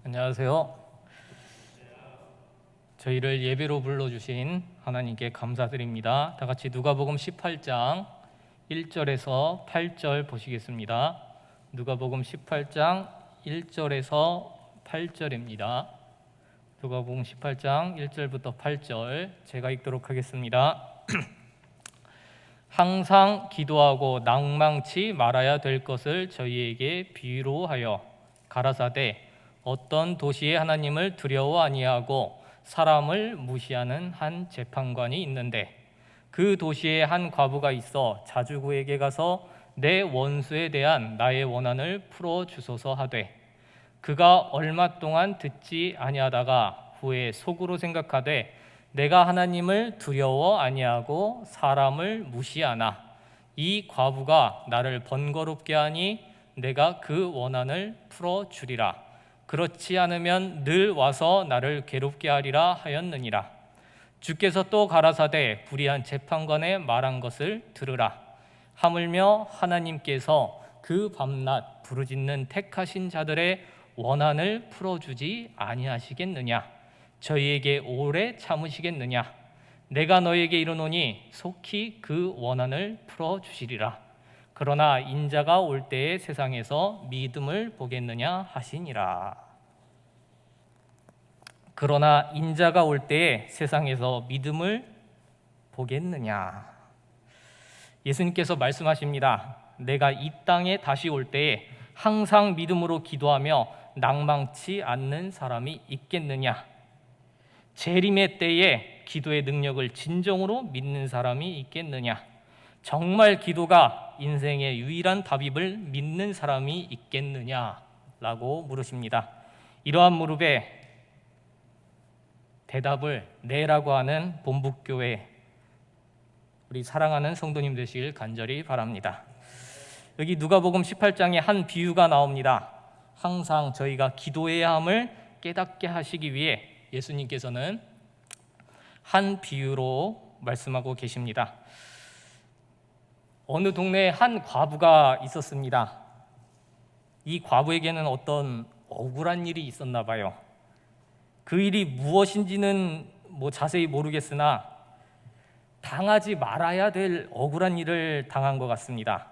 안녕하세요. 저희를 예배로 불러주신 하나님께 감사드립니다. 다 같이 누가복음 18장 1절에서 8절 보시겠습니다. 누가복음 18장 1절에서 8절입니다. 누가복음 18장 1절부터 8절 제가 읽도록 하겠습니다. 항상 기도하고 낭망치 말아야 될 것을 저희에게 비유로 하여 가라사대 어떤 도시에 하나님을 두려워 아니하고 사람을 무시하는 한 재판관이 있는데 그 도시에 한 과부가 있어 자주구에게 가서 내 원수에 대한 나의 원한을 풀어 주소서 하되 그가 얼마 동안 듣지 아니하다가 후에 속으로 생각하되 내가 하나님을 두려워 아니하고 사람을 무시하나 이 과부가 나를 번거롭게 하니 내가 그 원한을 풀어 주리라. 그렇지 않으면 늘 와서 나를 괴롭게 하리라 하였느니라. 주께서 또 가라사대 불의한 재판관의 말한 것을 들으라. 하물며 하나님께서 그 밤낮 부르짖는 택하신 자들의 원한을 풀어주지 아니하시겠느냐? 저희에게 오래 참으시겠느냐? 내가 너에게 이르노니 속히 그 원한을 풀어주시리라. 그러나 인자가 올 때에 세상에서 믿음을 보겠느냐 하시니라. 그러나 인자가 올 때에 세상에서 믿음을 보겠느냐. 예수님께서 말씀하십니다. 내가 이 땅에 다시 올 때에 항상 믿음으로 기도하며 낭망치 않는 사람이 있겠느냐. 재림의 때에 기도의 능력을 진정으로 믿는 사람이 있겠느냐. 정말 기도가 인생의 유일한 답임을 믿는 사람이 있겠느냐라고 물으십니다. 이러한 무릎에 대답을 네라고 하는 본북교회 우리 사랑하는 성도님 되시길 간절히 바랍니다. 여기 누가복음 18장에 한 비유가 나옵니다. 항상 저희가 기도해야 함을 깨닫게 하시기 위해 예수님께서는 한 비유로 말씀하고 계십니다. 어느 동네에 한 과부가 있었습니다. 이 과부에게는 어떤 억울한 일이 있었나 봐요. 그 일이 무엇인지는 자세히 모르겠으나 당하지 말아야 될 억울한 일을 당한 것 같습니다.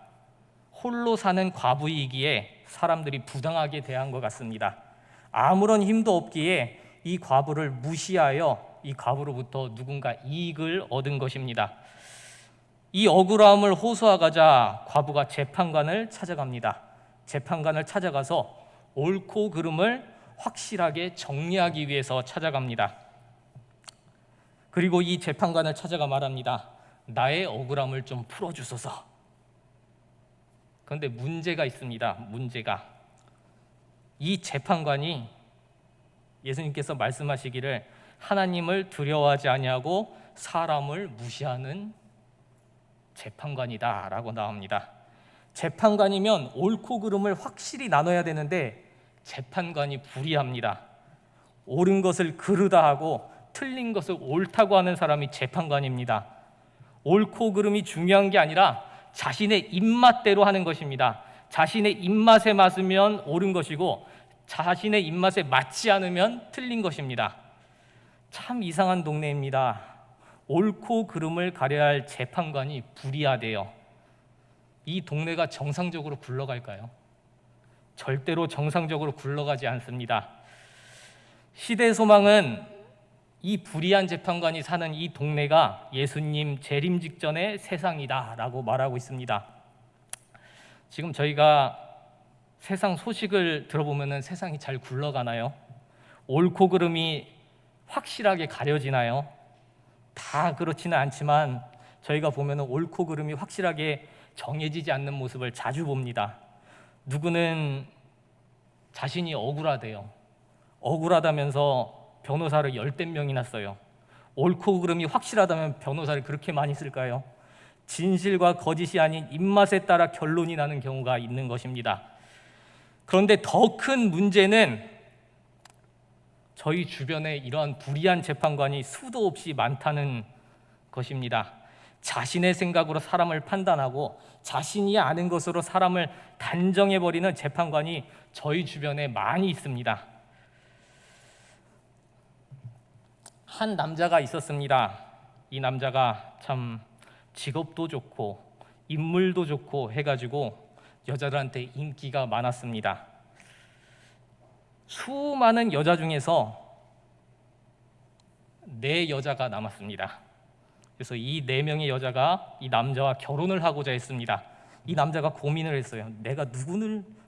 홀로 사는 과부이기에 사람들이 부당하게 대한 것 같습니다. 아무런 힘도 없기에 이 과부를 무시하여 이 과부로부터 누군가 이익을 얻은 것입니다. 이 억울함을 호소하고자 과부가 재판관을 찾아갑니다. 재판관을 찾아가서 옳고 그름을 확실하게 정리하기 위해서 찾아갑니다. 그리고 이 재판관을 찾아가 말합니다. 나의 억울함을 좀 풀어주소서. 그런데 문제가 있습니다. 문제가. 이 재판관이 예수님께서 말씀하시기를 하나님을 두려워하지 아니하고 사람을 무시하는 재판관이다 라고 나옵니다. 재판관이면 옳고 그름을 확실히 나눠야 되는데 재판관이 불의합니다. 옳은 것을 그르다 하고 틀린 것을 옳다고 하는 사람이 재판관입니다. 옳고 그름이 중요한 게 아니라 자신의 입맛대로 하는 것입니다. 자신의 입맛에 맞으면 옳은 것이고 자신의 입맛에 맞지 않으면 틀린 것입니다. 참 이상한 동네입니다. 옳고 그름을 가려야 할 재판관이 불의하대요. 이 동네가 정상적으로 굴러갈까요? 절대로 정상적으로 굴러가지 않습니다. 시대 소망은 이 불의한 재판관이 사는 이 동네가 예수님 재림 직전의 세상이다 라고 말하고 있습니다. 지금 저희가 세상 소식을 들어보면 세상이 잘 굴러가나요? 옳고 그름이 확실하게 가려지나요? 다 그렇지는 않지만 저희가 보면 옳고 그름이 확실하게 정해지지 않는 모습을 자주 봅니다. 누구는 자신이 억울하대요. 억울하다면서 변호사를 10대 명이나 써요. 옳고 그름이 확실하다면 변호사를 그렇게 많이 쓸까요? 진실과 거짓이 아닌 입맛에 따라 결론이 나는 경우가 있는 것입니다. 그런데 더 큰 문제는 저희 주변에 이러한 불의한 재판관이 수도 없이 많다는 것입니다. 자신의 생각으로 사람을 판단하고 자신이 아는 것으로 사람을 단정해버리는 재판관이 저희 주변에 많이 있습니다. 한 남자가 있었습니다. 이 남자가 참 직업도 좋고 인물도 좋고 해가지고 여자들한테 인기가 많았습니다. 수많은 여자 중에서 4여자가 남았습니다. 그래서 이 4명의 여자가 이 남자와 결혼을 하고자 했습니다. 이 남자가 고민을 했어요. 내가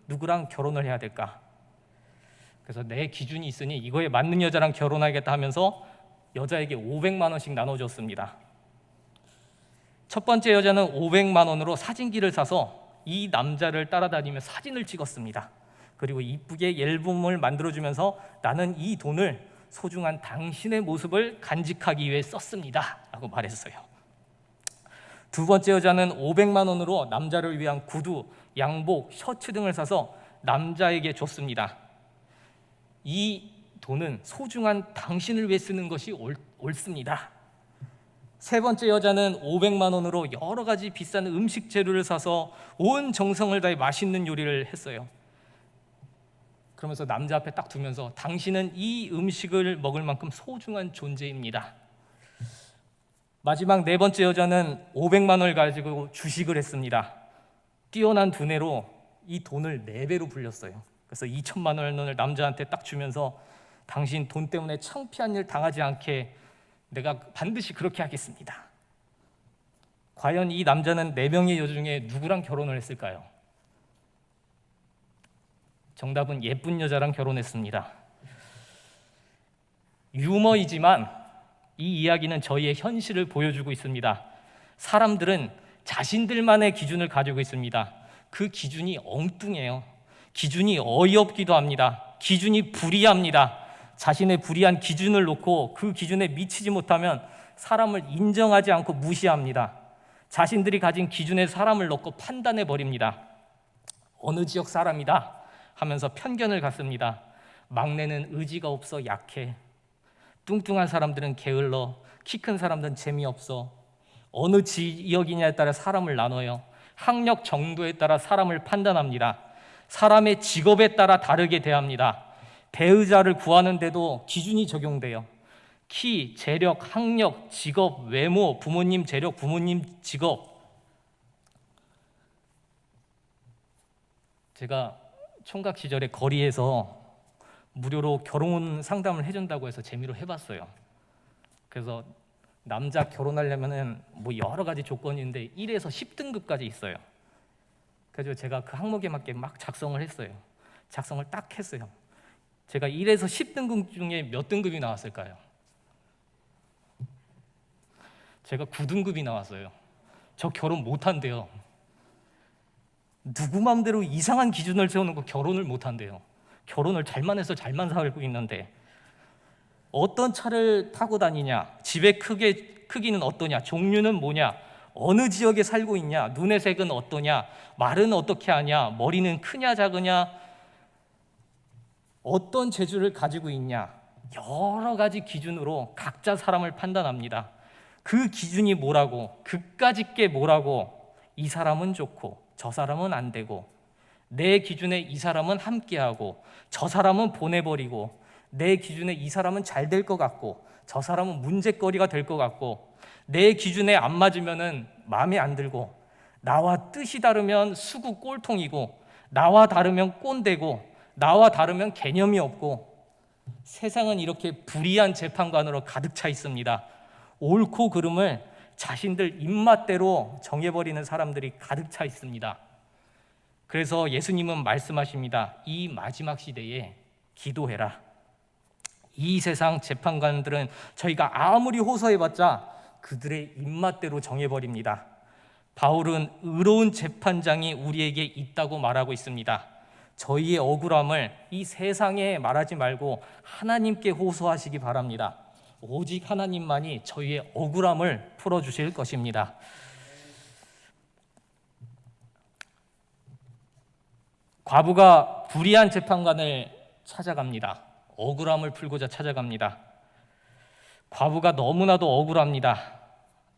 누구랑 결혼을 해야 될까? 그래서 내 기준이 있으니 이거에 맞는 여자랑 결혼하겠다 하면서 여자에게 500만 원씩 나눠줬습니다. 첫 번째 여자는 500만 원으로 사진기를 사서 이 남자를 따라다니며 사진을 찍었습니다. 그리고 이쁘게 앨범을 만들어주면서 나는 이 돈을 소중한 당신의 모습을 간직하기 위해 썼습니다 라고 말했어요. 두 번째 여자는 500만 원으로 남자를 위한 구두, 양복, 셔츠 등을 사서 남자에게 줬습니다. 이 돈은 소중한 당신을 위해 쓰는 것이 옳습니다. 세 번째 여자는 500만 원으로 여러 가지 비싼 음식 재료를 사서 온 정성을 다해 맛있는 요리를 했어요. 그러면서 남자 앞에 딱 두면서 당신은 이 음식을 먹을 만큼 소중한 존재입니다. 마지막 4번째 여자는 500만 원을 가지고 주식을 했습니다. 뛰어난 두뇌로 이 돈을 4배로 불렸어요. 그래서 2천만 원을 남자한테 딱 주면서 당신 돈 때문에 창피한 일 당하지 않게 내가 반드시 그렇게 하겠습니다. 과연 이 남자는 4명의 여자 중에 누구랑 결혼을 했을까요? 정답은 예쁜 여자랑 결혼했습니다. 유머이지만 이 이야기는 저희의 현실을 보여주고 있습니다. 사람들은 자신들만의 기준을 가지고 있습니다. 그 기준이 엉뚱해요. 기준이 어이없기도 합니다. 기준이 불이합니다. 자신의 불이한 기준을 놓고 그 기준에 미치지 못하면 사람을 인정하지 않고 무시합니다. 자신들이 가진 기준에 사람을 넣고 판단해 버립니다. 어느 지역 사람이다 하면서 편견을 갖습니다. 막내는 의지가 없어 약해. 뚱뚱한 사람들은 게을러. 키 큰 사람들은 재미없어. 어느 지역이냐에 따라 사람을 나눠요. 학력 정도에 따라 사람을 판단합니다. 사람의 직업에 따라 다르게 대합니다. 배우자를 구하는데도 기준이 적용돼요. 키, 재력, 학력, 직업, 외모, 부모님 재력, 부모님 직업. 제가 총각 시절에 거리에서 무료로 결혼 상담을 해준다고 해서 재미로 해봤어요. 그래서 남자 결혼하려면은 뭐 여러 가지 조건이 있는데 1에서 10등급까지 있어요. 그래서 제가 그 항목에 맞게 막 작성을 했어요. 작성을 딱 했어요. 제가 1에서 10등급 중에 몇 등급이 나왔을까요? 제가 9등급이 나왔어요. 저 결혼 못한대요. 누구 맘대로 이상한 기준을 세워놓고 결혼을 못한대요. 결혼을 잘만 해서 잘만 살고 있는데 어떤 차를 타고 다니냐, 집의 크기는 어떠냐, 종류는 뭐냐, 어느 지역에 살고 있냐, 눈의 색은 어떠냐, 말은 어떻게 하냐, 머리는 크냐 작으냐, 어떤 재주를 가지고 있냐, 여러 가지 기준으로 각자 사람을 판단합니다. 그 기준이 뭐라고, 그까짓 게 뭐라고, 이 사람은 좋고 저 사람은 안 되고, 내 기준에 이 사람은 함께하고 저 사람은 보내버리고, 내 기준에 이 사람은 잘 될 것 같고 저 사람은 문제거리가 될 것 같고, 내 기준에 안 맞으면 마음에 안 들고, 나와 뜻이 다르면 수구 꼴통이고, 나와 다르면 꼰대고, 나와 다르면 개념이 없고, 세상은 이렇게 불이한 재판관으로 가득 차 있습니다. 옳고 그름을 자신들 입맛대로 정해버리는 사람들이 가득 차 있습니다. 그래서 예수님은 말씀하십니다. 이 마지막 시대에 기도해라. 이 세상 재판관들은 저희가 아무리 호소해봤자 그들의 입맛대로 정해버립니다. 바울은 의로운 재판장이 우리에게 있다고 말하고 있습니다. 저희의 억울함을 이 세상에 말하지 말고 하나님께 호소하시기 바랍니다. 오직 하나님만이 저희의 억울함을 풀어주실 것입니다. 과부가 불의한 재판관을 찾아갑니다. 억울함을 풀고자 찾아갑니다. 과부가 너무나도 억울합니다.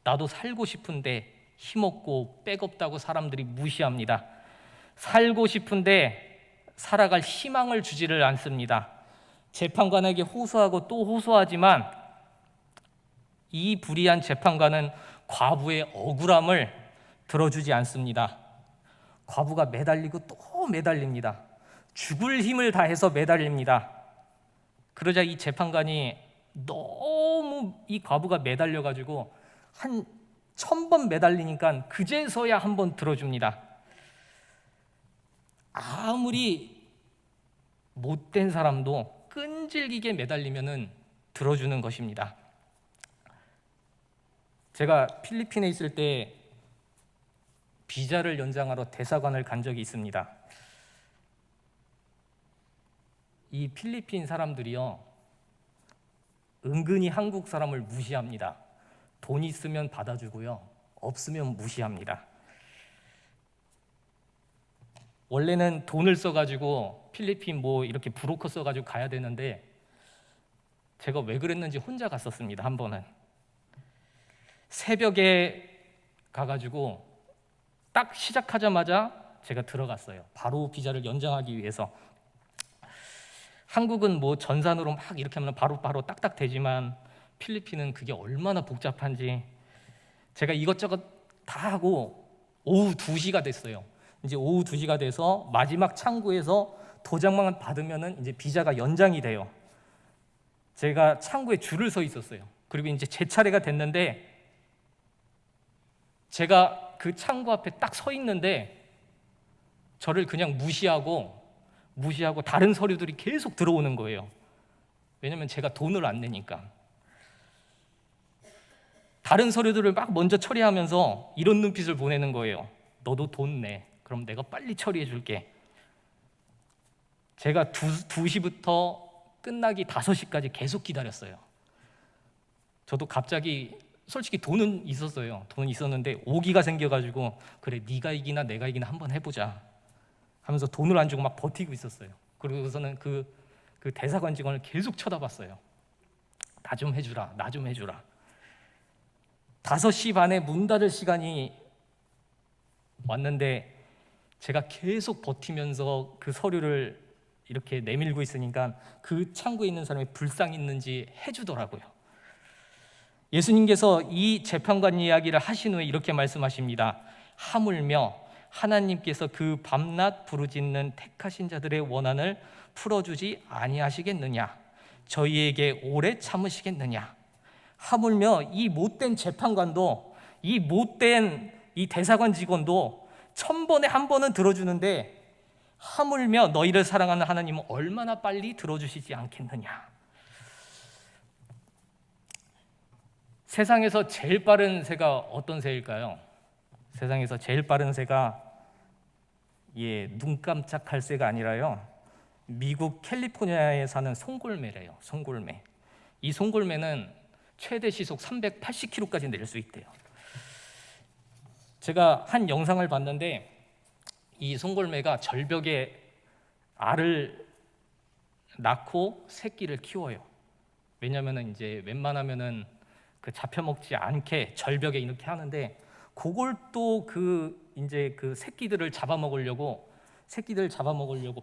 나도 살고 싶은데 힘없고 백없다고 사람들이 무시합니다. 살고 싶은데 살아갈 희망을 주지를 않습니다. 재판관에게 호소하고 또 호소하지만 이 불의한 재판관은 과부의 억울함을 들어주지 않습니다. 과부가 매달리고 또 매달립니다. 죽을 힘을 다해서 매달립니다. 그러자 이 재판관이 너무 이 과부가 매달려가지고 한 1000번 매달리니까 그제서야 한 번 들어줍니다. 아무리 못된 사람도 끈질기게 매달리면은 들어주는 것입니다. 제가 필리핀에 있을 때 비자를 연장하러 대사관을 간 적이 있습니다. 이 필리핀 사람들이요, 은근히 한국 사람을 무시합니다. 돈 있으면 받아주고요, 없으면 무시합니다. 원래는 돈을 써가지고 필리핀 뭐 이렇게 브로커 써가지고 가야 되는데 제가 왜 그랬는지 혼자 갔었습니다. 한 번은 새벽에 가가지고 딱 시작하자마자 제가 들어갔어요. 바로 비자를 연장하기 위해서. 한국은 뭐 전산으로 막 이렇게 하면 바로 딱딱 되지만 필리핀은 그게 얼마나 복잡한지 제가 이것저것 다 하고 오후 2시가 됐어요. 이제 오후 2시가 돼서 마지막 창구에서 도장만 받으면은 이제 비자가 연장이 돼요. 제가 창구에 줄을 서 있었어요. 그리고 이제 제 차례가 됐는데 제가 그 창구 앞에 딱 서 있는데 저를 그냥 무시하고 다른 서류들이 계속 들어오는 거예요. 왜냐면 제가 돈을 안 내니까. 다른 서류들을 막 먼저 처리하면서 이런 눈빛을 보내는 거예요. 너도 돈 내. 그럼 내가 빨리 처리해 줄게. 제가 2시부터 끝나기 5시까지 계속 기다렸어요. 저도 갑자기 솔직히 돈은 있었어요. 돈은 있었는데 오기가 생겨가지고 그래 네가 이기나 내가 이기나 한번 해보자 하면서 돈을 안 주고 막 버티고 있었어요. 그러고서는 그 대사관 직원을 계속 쳐다봤어요. 나 좀 해주라, 나 좀 해주라. 5시 반에 문 닫을 시간이 왔는데 제가 계속 버티면서 그 서류를 이렇게 내밀고 있으니까 그 창구에 있는 사람이 불쌍히 있는지 해주더라고요. 예수님께서 이 재판관 이야기를 하신 후에 이렇게 말씀하십니다. 하물며 하나님께서 그 밤낮 부르짖는 택하신 자들의 원한을 풀어주지 아니하시겠느냐? 저희에게 오래 참으시겠느냐? 하물며 이 못된 재판관도 이 못된 이 대사관 직원도 1000번에 한 번은 들어주는데 하물며 너희를 사랑하는 하나님은 얼마나 빨리 들어주시지 않겠느냐? 세상에서 제일 빠른 새가 어떤 새일까요? 세상에서 제일 빠른 새가 눈 깜짝할 새가 아니라요, 미국 캘리포니아에 사는 송골매래요. 송골매. 이 송골매는 최대 시속 380km까지 내릴 수 있대요. 제가 한 영상을 봤는데 이 송골매가 절벽에 알을 낳고 새끼를 키워요. 왜냐면은 이제 웬만하면은 그 잡혀먹지 않게 절벽에 이렇게 하는데 그걸 또 이제 그 새끼들 잡아먹으려고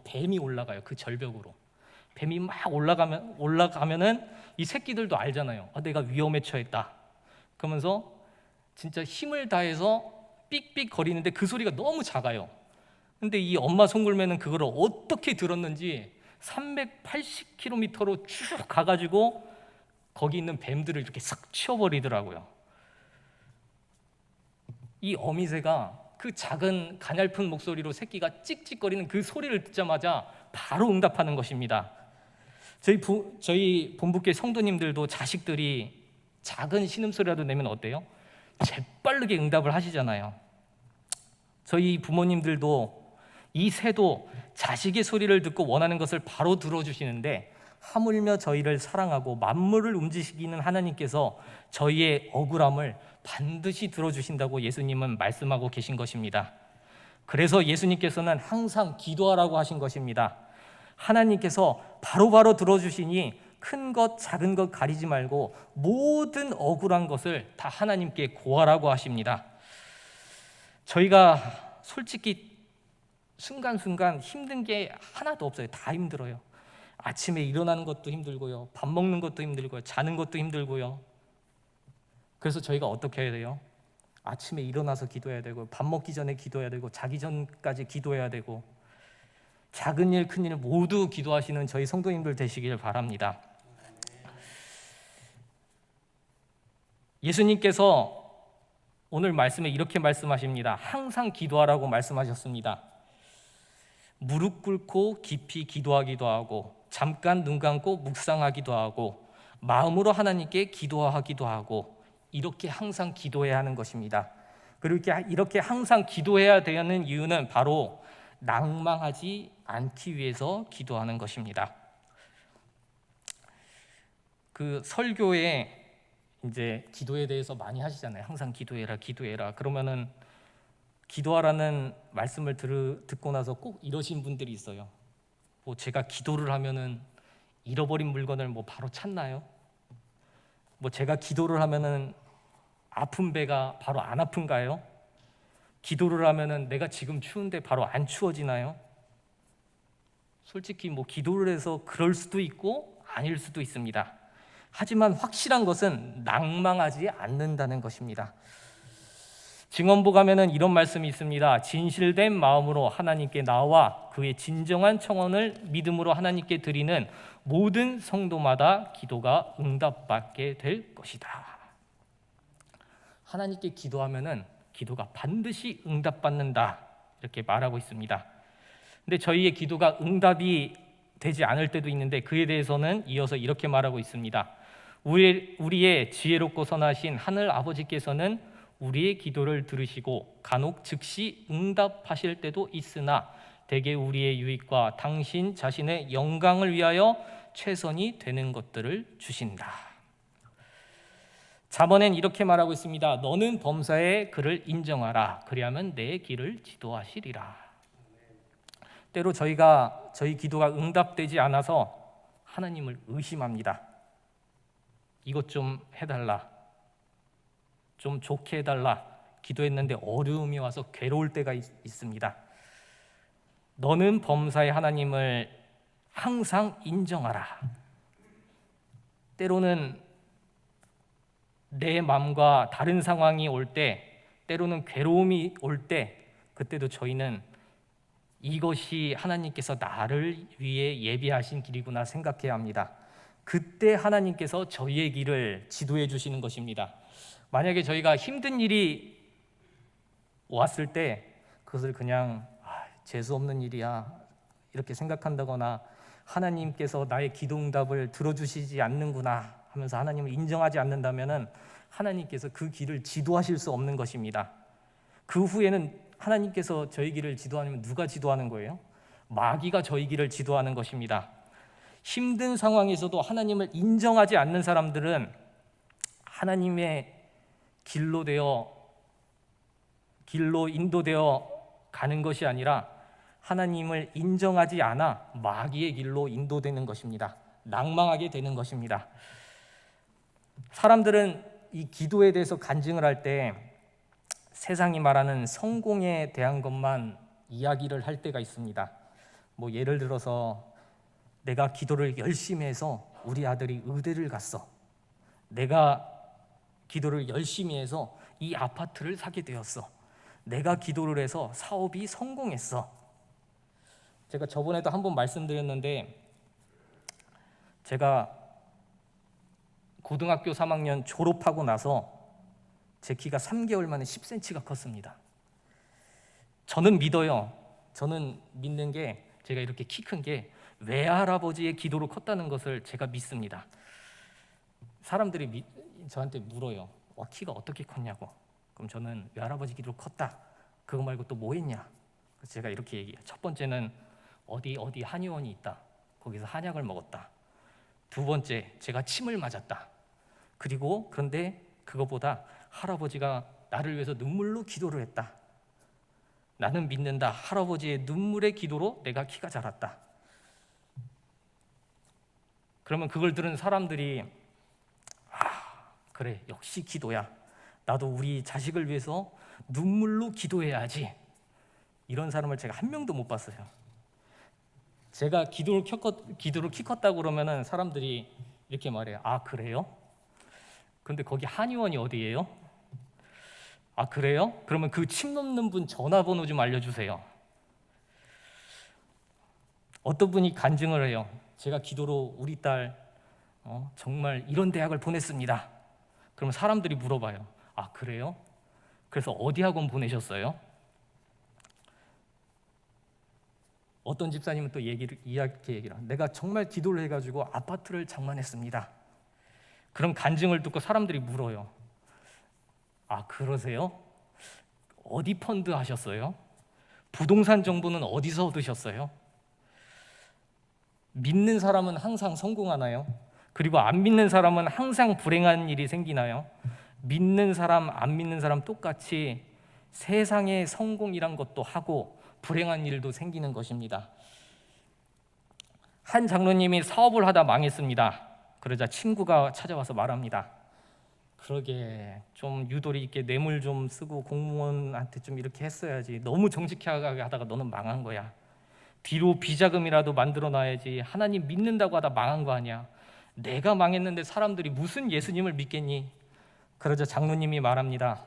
뱀이 올라가요. 그 절벽으로. 뱀이 막 올라가면은 이 새끼들도 알잖아요. 내가 위험에 처했다. 그러면서 진짜 힘을 다해서 삑삑 거리는데 그 소리가 너무 작아요. 근데 이 엄마 송골매는 그거를 어떻게 들었는지 380km로 쭉 가가지고 거기 있는 뱀들을 이렇게 싹 치워버리더라고요. 이 어미새가 그 작은 가냘픈 목소리로 새끼가 찍찍거리는 그 소리를 듣자마자 바로 응답하는 것입니다. 저희 본부교회 성도님들도 자식들이 작은 신음소리라도 내면 어때요? 재빠르게 응답을 하시잖아요. 저희 부모님들도 이 새도 자식의 소리를 듣고 원하는 것을 바로 들어주시는데 하물며 저희를 사랑하고 만물을 움직이시는 하나님께서 저희의 억울함을 반드시 들어주신다고 예수님은 말씀하고 계신 것입니다. 그래서 예수님께서는 항상 기도하라고 하신 것입니다. 하나님께서 바로바로 들어주시니 큰 것 작은 것 가리지 말고 모든 억울한 것을 다 하나님께 고하라고 하십니다. 저희가 솔직히 순간순간 힘든 게 하나도 없어요. 다 힘들어요. 아침에 일어나는 것도 힘들고요, 밥 먹는 것도 힘들고요, 자는 것도 힘들고요. 그래서 저희가 어떻게 해야 돼요? 아침에 일어나서 기도해야 되고, 밥 먹기 전에 기도해야 되고, 자기 전까지 기도해야 되고, 작은 일, 큰 일 모두 기도하시는 저희 성도님들 되시길 바랍니다. 예수님께서 오늘 말씀에 이렇게 말씀하십니다. 항상 기도하라고 말씀하셨습니다. 무릎 꿇고 깊이 기도하기도 하고, 잠깐 눈 감고 묵상하기도 하고, 마음으로 하나님께 기도하기도 하고, 이렇게 항상 기도해야 하는 것입니다. 그리고 이렇게 항상 기도해야 되는 이유는 바로 낭망하지 않기 위해서 기도하는 것입니다. 그 설교에 이제 기도에 대해서 많이 하시잖아요. 항상 기도해라, 기도해라. 그러면은 기도하라는 말씀을 듣고 나서 꼭 이러신 분들이 있어요. 뭐 제가 기도를 하면은 잃어버린 물건을 뭐 바로 찾나요? 뭐 제가 기도를 하면은 아픈 배가 바로 안 아픈가요? 기도를 하면은 내가 지금 추운데 바로 안 추워지나요? 솔직히 뭐 기도를 해서 그럴 수도 있고 아닐 수도 있습니다. 하지만 확실한 것은 낭망하지 않는다는 것입니다. 증언보 가면은 이런 말씀이 있습니다. 진실된 마음으로 하나님께 나와 그의 진정한 청원을 믿음으로 하나님께 드리는 모든 성도마다 기도가 응답받게 될 것이다. 하나님께 기도하면은 기도가 반드시 응답받는다, 이렇게 말하고 있습니다. 근데 저희의 기도가 응답이 되지 않을 때도 있는데 그에 대해서는 이어서 이렇게 말하고 있습니다. 우리의 지혜롭고 선하신 하늘 아버지께서는 우리의 기도를 들으시고 간혹 즉시 응답하실 때도 있으나 대개 우리의 유익과 당신 자신의 영광을 위하여 최선이 되는 것들을 주신다. 잠언엔 이렇게 말하고 있습니다. 너는 범사의 그를 인정하라. 그리하면 내 길을 지도하시리라. 때로 저희 기도가 응답되지 않아서 하나님을 의심합니다. 이것 좀 해달라, 좀 좋게 해달라 기도했는데 어려움이 와서 괴로울 때가 있습니다. 너는 범사의 하나님을 항상 인정하라. 때로는 내 마음과 다른 상황이 올 때, 때로는 괴로움이 올 때, 그때도 저희는 이것이 하나님께서 나를 위해 예비하신 길이구나 생각해야 합니다. 그때 하나님께서 저희의 길을 지도해 주시는 것입니다. 만약에 저희가 힘든 일이 왔을 때 그것을 그냥 재수 없는 일이야 이렇게 생각한다거나 하나님께서 나의 기도 응답을 들어주시지 않는구나 하면서 하나님을 인정하지 않는다면 하나님께서 그 길을 지도하실 수 없는 것입니다. 그 후에는 하나님께서 저희 길을 지도하면 누가 지도하는 거예요? 마귀가 저희 길을 지도하는 것입니다. 힘든 상황에서도 하나님을 인정하지 않는 사람들은 하나님의 길로 인도되어 가는 것이 아니라 하나님을 인정하지 않아 마귀의 길로 인도되는 것입니다. 낭망하게 되는 것입니다. 사람들은 이 기도에 대해서 간증을 할 때 세상이 말하는 성공에 대한 것만 이야기를 할 때가 있습니다. 뭐 예를 들어서 내가 기도를 열심히 해서 우리 아들이 의대를 갔어. 내가 기도를 열심히 해서 이 아파트를 사게 되었어. 내가 기도를 해서 사업이 성공했어. 제가 저번에도 한번 말씀드렸는데 제가 고등학교 3학년 졸업하고 나서 제 키가 3개월 만에 10cm가 컸습니다. 저는 믿어요. 저는 믿는 게 제가 이렇게 키 큰 게 외할아버지의 기도로 컸다는 것을 제가 믿습니다. 사람들이 저한테 물어요. 키가 어떻게 컸냐고. 그럼 저는 외할아버지 기도로 컸다. 그거 말고 또 뭐 했냐? 그래서 제가 이렇게 얘기해요. 첫 번째는 어디 한의원이 있다. 거기서 한약을 먹었다. 두 번째, 제가 침을 맞았다. 그런데 그거보다 할아버지가 나를 위해서 눈물로 기도를 했다. 나는 믿는다. 할아버지의 눈물의 기도로 내가 키가 자랐다. 그러면 그걸 들은 사람들이 그래, 역시 기도야. 나도 우리 자식을 위해서 눈물로 기도해야지. 이런 사람을 제가 한 명도 못 봤어요. 제가 기도로 키 컸다고 그러면은 사람들이 이렇게 말해요. 그래요? 근데 거기 한의원이 어디예요? 아, 그래요? 그러면 그 침 놓는 분 전화번호 좀 알려주세요. 어떤 분이 간증을 해요. 제가 기도로 우리 딸 정말 이런 대학을 보냈습니다. 그러면 사람들이 물어봐요. 아, 그래요? 그래서 어디 학원 보내셨어요? 어떤 집사님은 또 이렇게 얘기를 해요. 내가 정말 기도를 해가지고 아파트를 장만했습니다. 그런 간증을 듣고 사람들이 물어요. 아, 그러세요? 어디 펀드 하셨어요? 부동산 정보는 어디서 얻으셨어요? 믿는 사람은 항상 성공하나요? 그리고 안 믿는 사람은 항상 불행한 일이 생기나요? 믿는 사람, 안 믿는 사람 똑같이 세상에 성공이란 것도 하고 불행한 일도 생기는 것입니다. 한 장로님이 사업을 하다 망했습니다. 그러자 친구가 찾아와서 말합니다. 그러게 좀 유도리 있게 뇌물 좀 쓰고 공무원한테 좀 이렇게 했어야지. 너무 정직하게 하다가 너는 망한 거야. 뒤로 비자금이라도 만들어 놔야지. 하나님 믿는다고 하다 망한 거 아니야. 내가 망했는데 사람들이 무슨 예수님을 믿겠니? 그러자 장로님이 말합니다.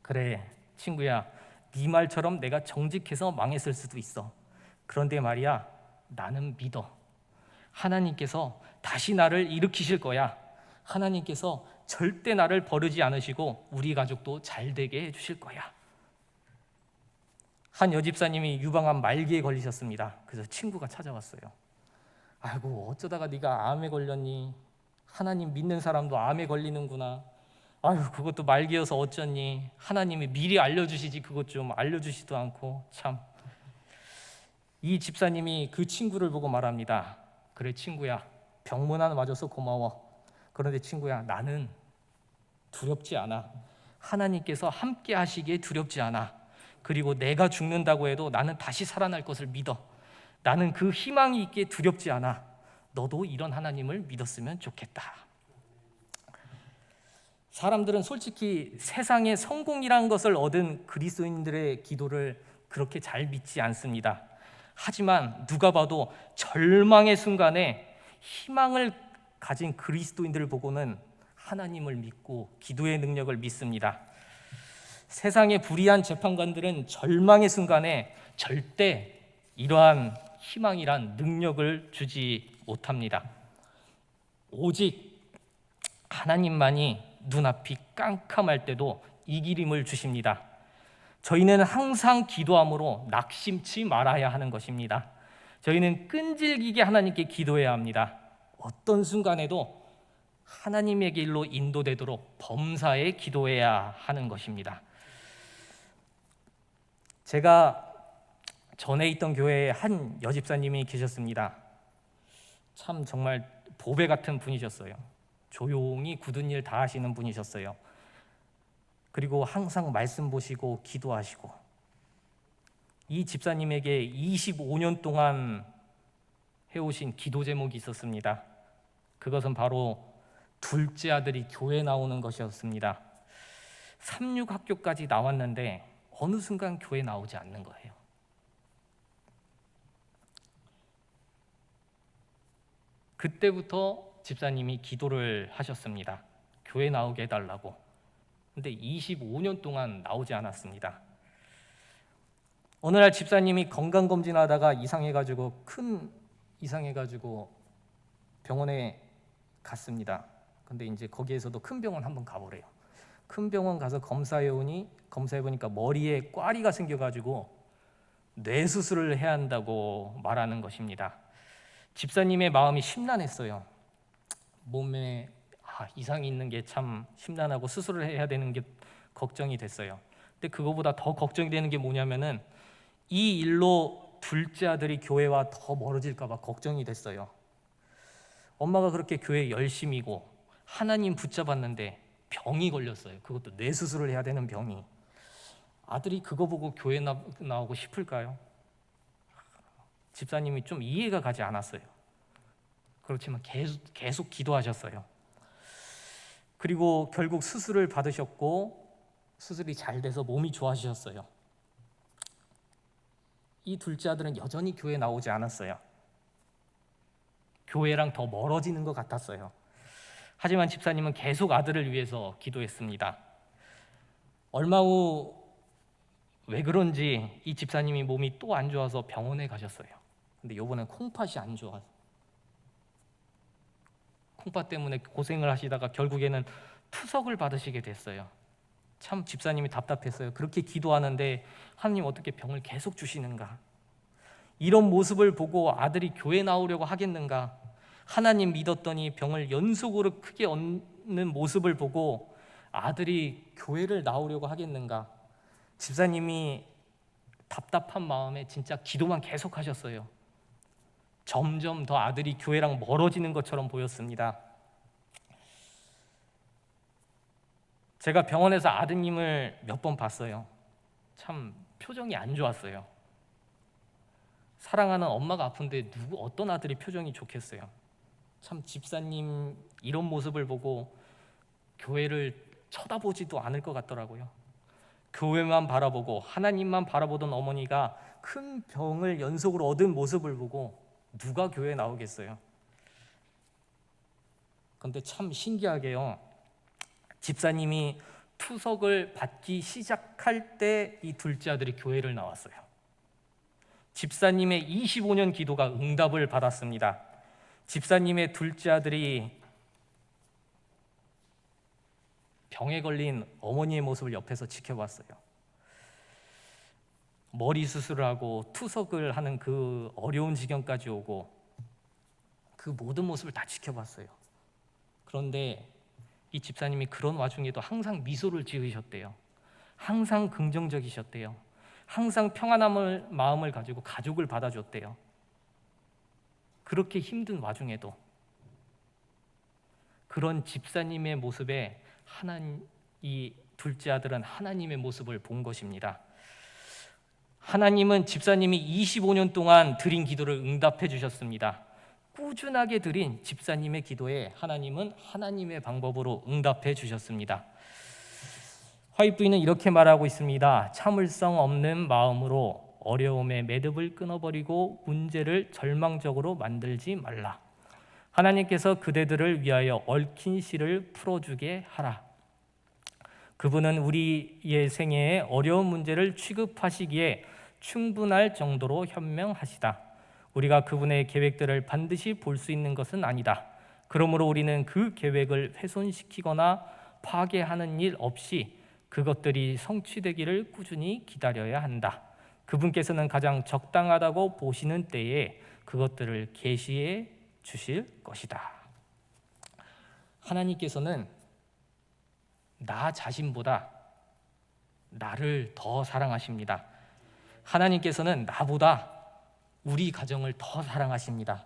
그래 친구야, 네 말처럼 내가 정직해서 망했을 수도 있어. 그런데 말이야, 나는 믿어. 하나님께서 다시 나를 일으키실 거야. 하나님께서 절대 나를 버리지 않으시고 우리 가족도 잘 되게 해주실 거야. 한 여집사님이 유방암 말기에 걸리셨습니다. 그래서 친구가 찾아왔어요. 아이고, 어쩌다가 네가 암에 걸렸니? 하나님 믿는 사람도 암에 걸리는구나. 아유, 그것도 말기여서 어쩌니? 하나님이 미리 알려주시지 그것 좀 알려주지도 않고. 참. 이 집사님이 그 친구를 보고 말합니다. 그래 친구야, 병문 하나 맞아서 고마워. 그런데 친구야, 나는 두렵지 않아. 하나님께서 함께 하시기에 두렵지 않아. 그리고 내가 죽는다고 해도 나는 다시 살아날 것을 믿어. 나는 그 희망이 있기에 두렵지 않아. 너도 이런 하나님을 믿었으면 좋겠다. 사람들은 솔직히 세상에 성공이란 것을 얻은 그리스도인들의 기도를 그렇게 잘 믿지 않습니다. 하지만 누가 봐도 절망의 순간에 희망을 가진 그리스도인들을 보고는 하나님을 믿고 기도의 능력을 믿습니다. 세상의 불의한 재판관들은 절망의 순간에 절대 이러한 희망이란 능력을 주지 못합니다. 오직 하나님만이 눈앞이 깜깜할 때도 이기림을 주십니다. 저희는 항상 기도함으로 낙심치 말아야 하는 것입니다. 저희는 끈질기게 하나님께 기도해야 합니다. 어떤 순간에도 하나님의 길로 인도되도록 범사에 기도해야 하는 것입니다. 제가 전에 있던 교회에 한 여집사님이 계셨습니다. 참 정말 보배 같은 분이셨어요. 조용히 굳은 일 다 하시는 분이셨어요. 그리고 항상 말씀 보시고 기도하시고, 이 집사님에게 25년 동안 해오신 기도 제목이 있었습니다. 그것은 바로 둘째 아들이 교회 나오는 것이었습니다. 3,6학교까지 나왔는데 어느 순간 교회 나오지 않는 거예요. 그때부터 집사님이 기도를 하셨습니다. 교회 나오게 해달라고. 근데 25년 동안 나오지 않았습니다. 어느 날 집사님이 건강검진하다가 이상해가지고 병원에 갔습니다. 근데 이제 거기에서도 큰 병원 한번 가보래요. 큰 병원 가서 검사해보니까 머리에 꽈리가 생겨가지고 뇌수술을 해야 한다고 말하는 것입니다. 집사님의 마음이 심란했어요. 몸에 이상이 있는 게 참 심란하고 수술을 해야 되는 게 걱정이 됐어요. 근데 그거보다 더 걱정이 되는 게 뭐냐면은 이 일로 둘째 아들이 교회와 더 멀어질까 봐 걱정이 됐어요. 엄마가 그렇게 교회 열심이고 하나님 붙잡았는데 병이 걸렸어요. 그것도 뇌수술을 해야 되는 병이. 아들이 그거 보고 교회 나오고 싶을까요? 집사님이 좀 이해가 가지 않았어요. 그렇지만 계속 기도하셨어요. 그리고 결국 수술을 받으셨고 수술이 잘 돼서 몸이 좋아지셨어요. 이 둘째 아들은 여전히 교회 나오지 않았어요. 교회랑 더 멀어지는 것 같았어요. 하지만 집사님은 계속 아들을 위해서 기도했습니다. 얼마 후 왜 그런지 이 집사님이 몸이 또 안 좋아서 병원에 가셨어요. 근데 이번엔 콩팥이 안 좋아서 콩팥 때문에 고생을 하시다가 결국에는 투석을 받으시게 됐어요. 참 집사님이 답답했어요. 그렇게 기도하는데 하나님 어떻게 병을 계속 주시는가? 이런 모습을 보고 아들이 교회 나오려고 하겠는가? 하나님 믿었더니 병을 연속으로 크게 얻는 모습을 보고 아들이 교회를 나오려고 하겠는가? 집사님이 답답한 마음에 진짜 기도만 계속 하셨어요. 점점 더 아들이 교회랑 멀어지는 것처럼 보였습니다. 제가 병원에서 아드님을 몇 번 봤어요. 참 표정이 안 좋았어요. 사랑하는 엄마가 아픈데 어떤 아들이 표정이 좋겠어요. 참 집사님 이런 모습을 보고 교회를 쳐다보지도 않을 것 같더라고요. 교회만 바라보고 하나님만 바라보던 어머니가 큰 병을 연속으로 얻은 모습을 보고 누가 교회에 나오겠어요? 그런데 참 신기하게요, 집사님이 투석을 받기 시작할 때 이 둘째 아들이 교회를 나왔어요. 집사님의 25년 기도가 응답을 받았습니다. 집사님의 둘째 아들이 병에 걸린 어머니의 모습을 옆에서 지켜봤어요. 머리 수술을 하고 투석을 하는 그 어려운 지경까지 오고 그 모든 모습을 다 지켜봤어요. 그런데 이 집사님이 그런 와중에도 항상 미소를 지으셨대요. 항상 긍정적이셨대요. 항상 평안함을 마음을 가지고 가족을 받아줬대요. 그렇게 힘든 와중에도 그런 집사님의 모습에 이 둘째 아들은 하나님의 모습을 본 것입니다. 하나님은 집사님이 25년 동안 드린 기도를 응답해 주셨습니다. 꾸준하게 드린 집사님의 기도에 하나님은 하나님의 방법으로 응답해 주셨습니다. 화이트 부인은 이렇게 말하고 있습니다. 참을성 없는 마음으로 어려움의 매듭을 끊어버리고 문제를 절망적으로 만들지 말라. 하나님께서 그대들을 위하여 얽힌 실을 풀어주게 하라. 그분은 우리의 생애에 어려운 문제를 취급하시기에 충분할 정도로 현명하시다. 우리가 그분의 계획들을 반드시 볼 수 있는 것은 아니다. 그러므로 우리는 그 계획을 훼손시키거나 파괴하는 일 없이 그것들이 성취되기를 꾸준히 기다려야 한다. 그분께서는 가장 적당하다고 보시는 때에 그것들을 계시해 주실 것이다. 하나님께서는 나 자신보다 나를 더 사랑하십니다. 하나님께서는 나보다 우리 가정을 더 사랑하십니다.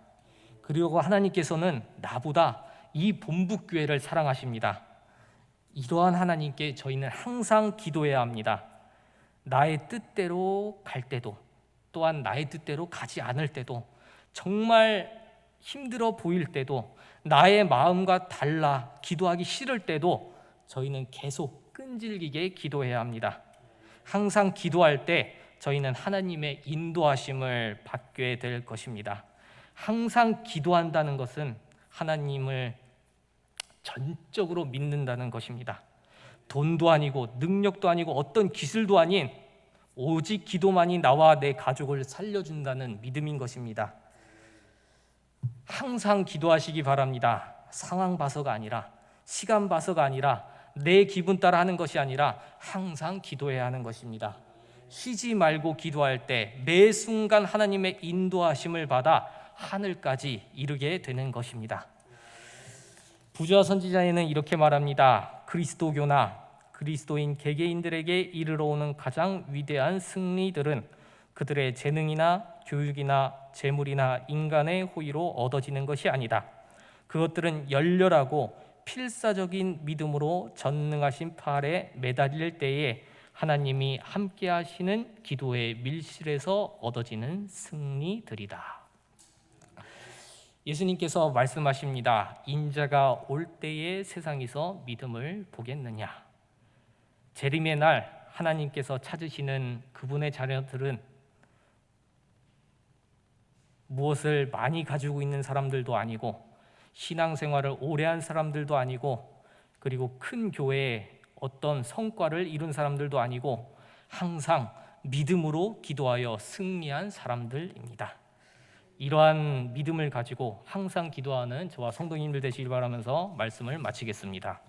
그리고 하나님께서는 나보다 이 본부교회를 사랑하십니다. 이러한 하나님께 저희는 항상 기도해야 합니다. 나의 뜻대로 갈 때도, 또한 나의 뜻대로 가지 않을 때도, 정말 힘들어 보일 때도, 나의 마음과 달라 기도하기 싫을 때도 저희는 계속 끈질기게 기도해야 합니다. 항상 기도할 때 저희는 하나님의 인도하심을 받게 될 것입니다. 항상 기도한다는 것은 하나님을 전적으로 믿는다는 것입니다. 돈도 아니고 능력도 아니고 어떤 기술도 아닌 오직 기도만이 나와 내 가족을 살려준다는 믿음인 것입니다. 항상 기도하시기 바랍니다. 상황 봐서가 아니라, 시간 봐서가 아니라, 내 기분 따라 하는 것이 아니라 항상 기도해야 하는 것입니다. 쉬지 말고 기도할 때 매 순간 하나님의 인도하심을 받아 하늘까지 이르게 되는 것입니다. 부조와 선지자에는 이렇게 말합니다. 그리스도교나 그리스도인 개개인들에게 이르러 오는 가장 위대한 승리들은 그들의 재능이나 교육이나 재물이나 인간의 호의로 얻어지는 것이 아니다. 그것들은 열렬하고 필사적인 믿음으로 전능하신 팔에 매달릴 때에 하나님이 함께 하시는 기도의 밀실에서 얻어지는 승리들이다. 예수님께서 말씀하십니다. 인자가 올 때에 세상에서 믿음을 보겠느냐. 재림의 날 하나님께서 찾으시는 그분의 자녀들은 무엇을 많이 가지고 있는 사람들도 아니고 신앙생활을 오래 한 사람들도 아니고, 그리고 큰 교회에 어떤 성과를 이룬 사람들도 아니고, 항상 믿음으로 기도하여 승리한 사람들입니다. 이러한 믿음을 가지고 항상 기도하는 저와 성도님들 되시길 바라면서 말씀을 마치겠습니다.